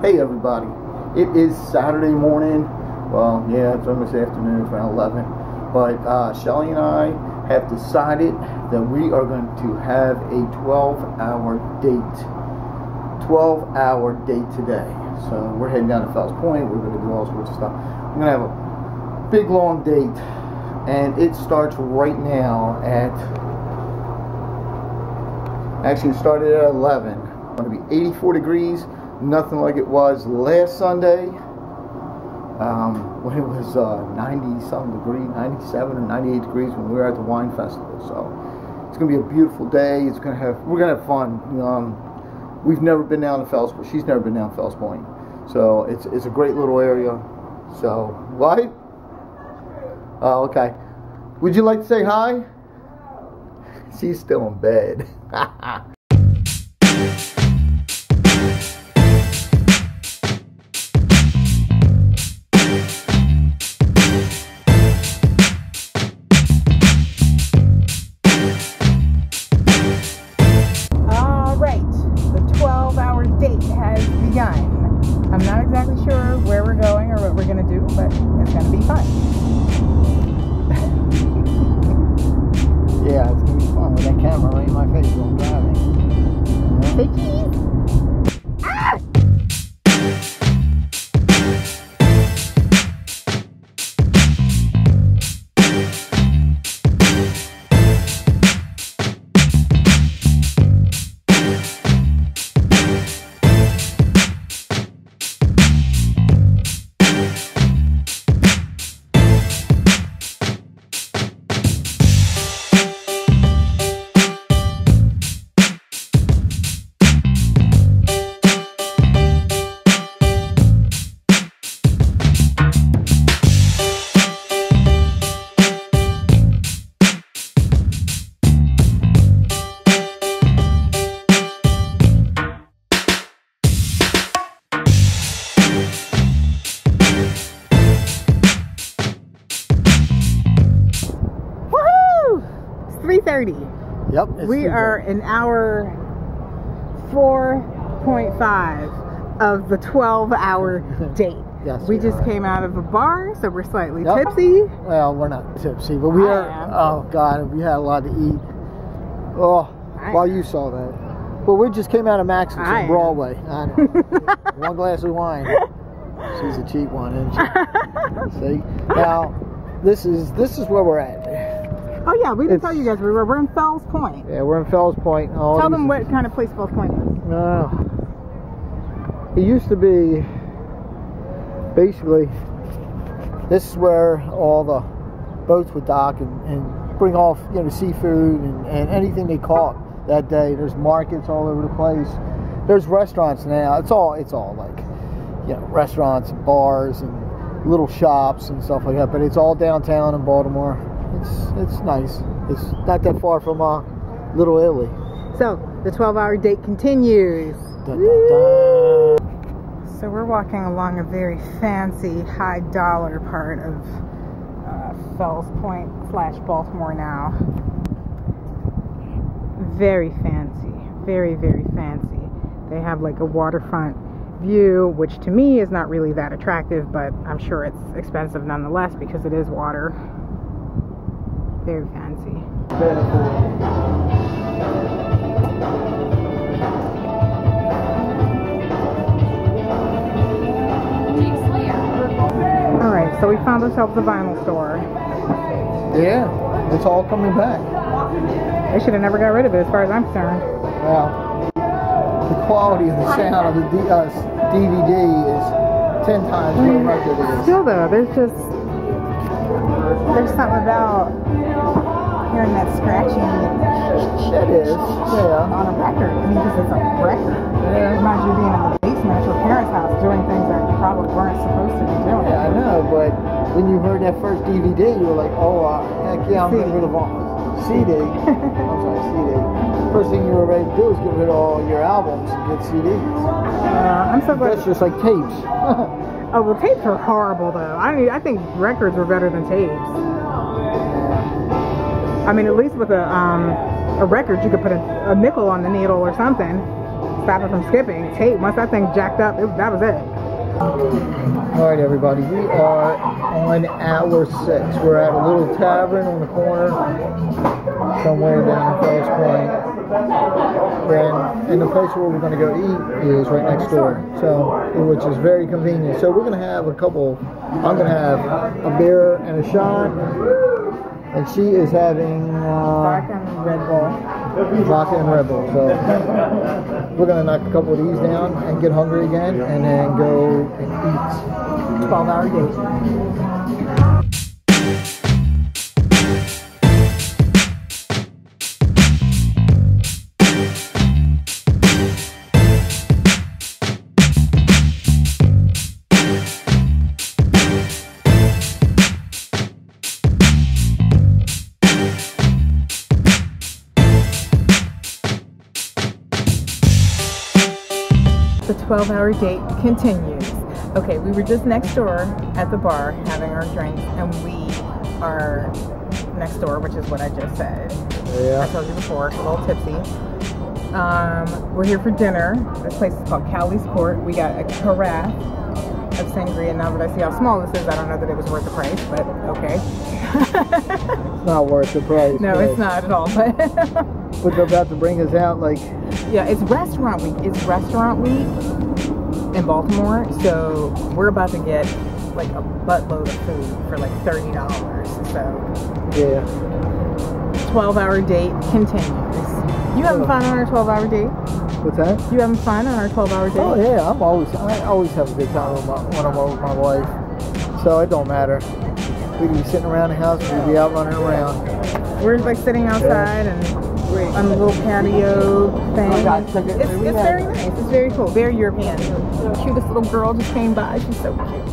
Hey everybody, it is Saturday morning. Well, yeah, it's almost afternoon, it's around 11. But Shelly and I have decided that we are going to have a 12-hour date. 12-hour date today. So we're heading down to Fells Point. We're going to do all sorts of stuff. We're going to have a big long date, and it starts right now at, actually it started at 11. It's going to be 84 degrees. Nothing like it was last Sunday when it was 90-something degrees, 97 or 98 degrees when we were at the wine festival. So it's gonna be a beautiful day. We're gonna have fun. We've never been down to Fells Point. She's never been down to Fells Point. So it's a great little area. So what? Oh, okay. Would you like to say hi? She's still in bed. I'm not exactly sure where we're going or what we're going to do, but it's going to be fun. Yeah, it's going to be fun with that camera right in my face while I'm driving. Say cheese! Ah! Yep. We are an hour 4.5 of the 12-hour date. Yes, we just came out of a bar, so we're slightly Yep. tipsy. Well, we're not tipsy, but we are. Oh God, we had a lot to eat. Oh, while you saw that. But we just came out of Max's on Broadway. I know. One glass of wine. She's a cheap one, isn't she? See? Now, this is where we're at. Oh yeah, we didn't tell you guys we're in Fells Point. Yeah, we're in Fells Point. Tell them what kind of place Fells Point is. It used to be basically, this is where all the boats would dock and bring off, seafood and anything they caught that day. There's markets all over the place. There's restaurants now. It's all like, restaurants and bars and little shops and stuff like that. But it's all downtown in Baltimore. It's nice. It's not that far from Little Italy. So the 12-hour date continues. Dun, dun, dun. So we're walking along a very fancy, high-dollar part of Fells Point / Baltimore now. Very fancy. Very, very fancy. They have like a waterfront view, which to me is not really that attractive, but I'm sure it's expensive nonetheless because it is water. Very fancy. Alright, so we found ourselves a vinyl store. Yeah, it's all coming back. They should have never got rid of it as far as I'm concerned. Well, the quality of the sound of the DVD is 10 times what a record is. Still though, there's something about hearing that scratching It is, yeah. on a record. I mean, because it's a record. Yeah. It reminds you of being in the basement at your parents' house doing things that you probably weren't supposed to be doing. Yeah, I know, but when you heard that first DVD, you were like, oh, heck yeah, I'm getting rid of all CD. I'm sorry, CD. First thing you were ready to do is get rid of all your albums and get CDs. I'm so glad. That's just like tapes. Oh, well, tapes are horrible, though. I think records were better than tapes. I mean, at least with a record, you could put a nickel on the needle or something. stop it from skipping. Tape, once that thing jacked up, that was it. Alright everybody, we are on hour 6. We're at a little tavern on the corner somewhere down in Fells Point. And the place where we're going to go eat is right next door, so which is very convenient. So we're going to have I'm going to have a beer and a shot, and she is having Vodka and Red Bull. Vodka and Red Bull. So we're going to knock a couple of these down and get hungry again, and then go and eat. 12-hour date. The 12-hour date continues. Okay, we were just next door at the bar having our drinks, and we are next door, which is what I just said. Yeah. I told you before, a little tipsy. We're here for dinner. This place is called Cowley's Court. We got a carafe of sangria. Now that I see how small this is, I don't know that it was worth the price, but okay. It's not worth the price. No, it's not at all. But they're about to bring us out like... Yeah, it's restaurant week. It's restaurant week in Baltimore, so we're about to get like a buttload of food for like $30. So yeah, 12-hour date continues. You having fun on our 12-hour date? What's that? You having fun on our 12-hour date? Oh yeah, I always have a good time when I'm over with my wife. So it don't matter. We can be sitting around the house, we can be out running around. We're like sitting outside and on the little patio thing. It's very nice. It's very cool. Very European. The cutest little girl just came by. She's so cute.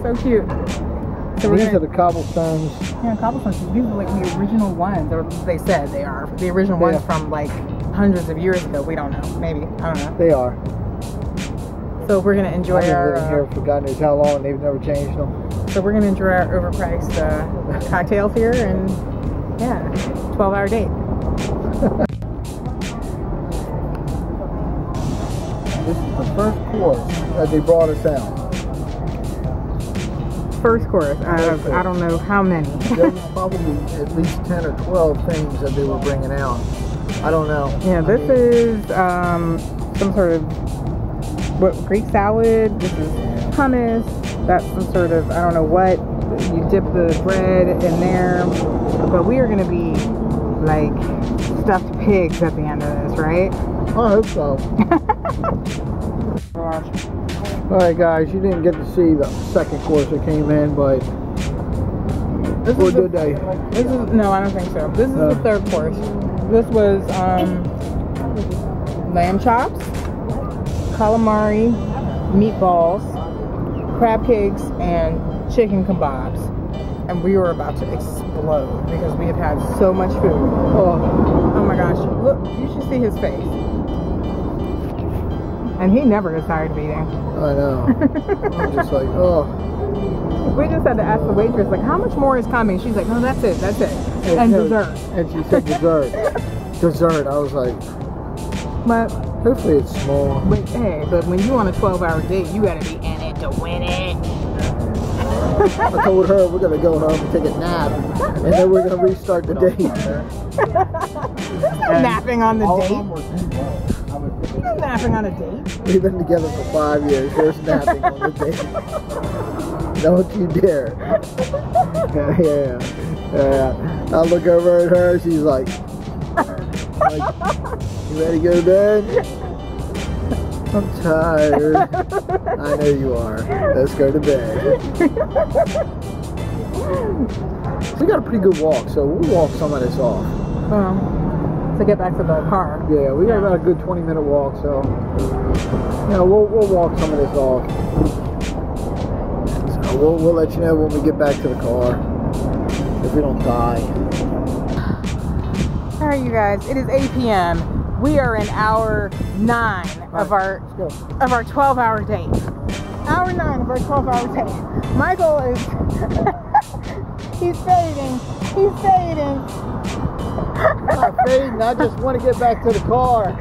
So cute. So these are the cobblestones. Yeah, cobblestones. These are like the original ones, or they said they are. The original ones from like hundreds of years ago. We don't know. Maybe. I don't know. They are. So we're going to enjoy our... I've been here for God knows how long, and they've never changed them. So we're going to enjoy our overpriced cocktails here, and yeah, 12-hour date. This is the first course that they brought us out. First course out of I don't know how many. There was probably at least 10 or 12 things that they were bringing out. I don't know. Yeah, this is some sort of Greek salad. This is hummus. That's some sort of, I don't know what. You dip the bread in there. But we are going to be like stuffed pigs at the end of this, right? I hope so. Alright guys, you didn't get to see the second course that came in, but or did they? No, I don't think so. This is the third course. This was lamb chops, calamari, meatballs, crab cakes, and chicken kebabs. And we were about to explode because we have had so much food. Oh my gosh. Look, you should see his face. And he never gets tired of eating. I know. I'm just like, oh. We just had to ask the waitress, like, how much more is coming? She's like, no, that's it. And dessert. And she said dessert. Dessert. I was like, but hopefully it's small. But hey, but when you on a 12-hour date, you gotta be in it to win it. I told her we're gonna go home and take a nap, and then we're gonna restart the date. Napping on the date? You're napping on a date? We've been together for 5 years. There's napping on the date. Don't you dare. Yeah. I look over at her. She's like, you ready to go to bed? I'm tired. I know you are. Let's go to bed. We got a pretty good walk, so we'll walk some of this off. To get back to the car. Yeah, we got about a good 20-minute walk, so you know, we'll walk some of this off. So we'll let you know when we get back to the car, if we don't die. All right, you guys. It is 8 p.m. We are in hour 9 of our 12-hour date. Hour 9 of our 12-hour date. Michael is he's fading. I'm not fading. I just want to get back to the car.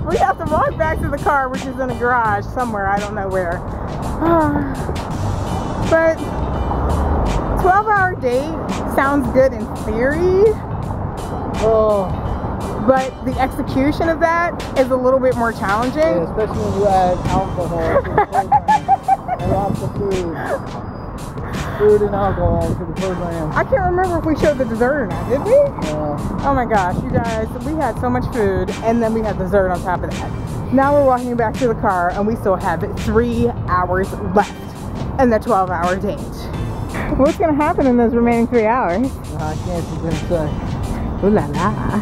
We have to walk back to the car, which is in a garage somewhere. I don't know where. But 12-hour date sounds good in theory. Oh. But the execution of that is a little bit more challenging. Yeah, especially when you add alcohol to the program. And lots of food. Food and alcohol to the program. I can't remember if we showed the dessert or not, did we? Yeah. Oh my gosh, you guys, we had so much food and then we had dessert on top of that. Now we're walking back to the car and we still have 3 hours left in the 12-hour date. What's going to happen in those remaining 3 hours? I can't even say. Ooh la la.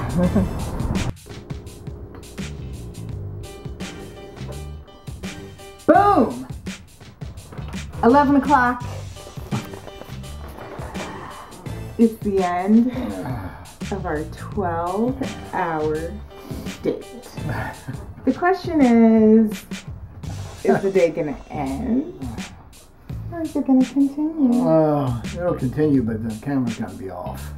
Boom! 11 o'clock. It's the end of our 12-hour date. The question is the day gonna end? Or is it gonna continue? It'll continue, but the camera's gonna be off.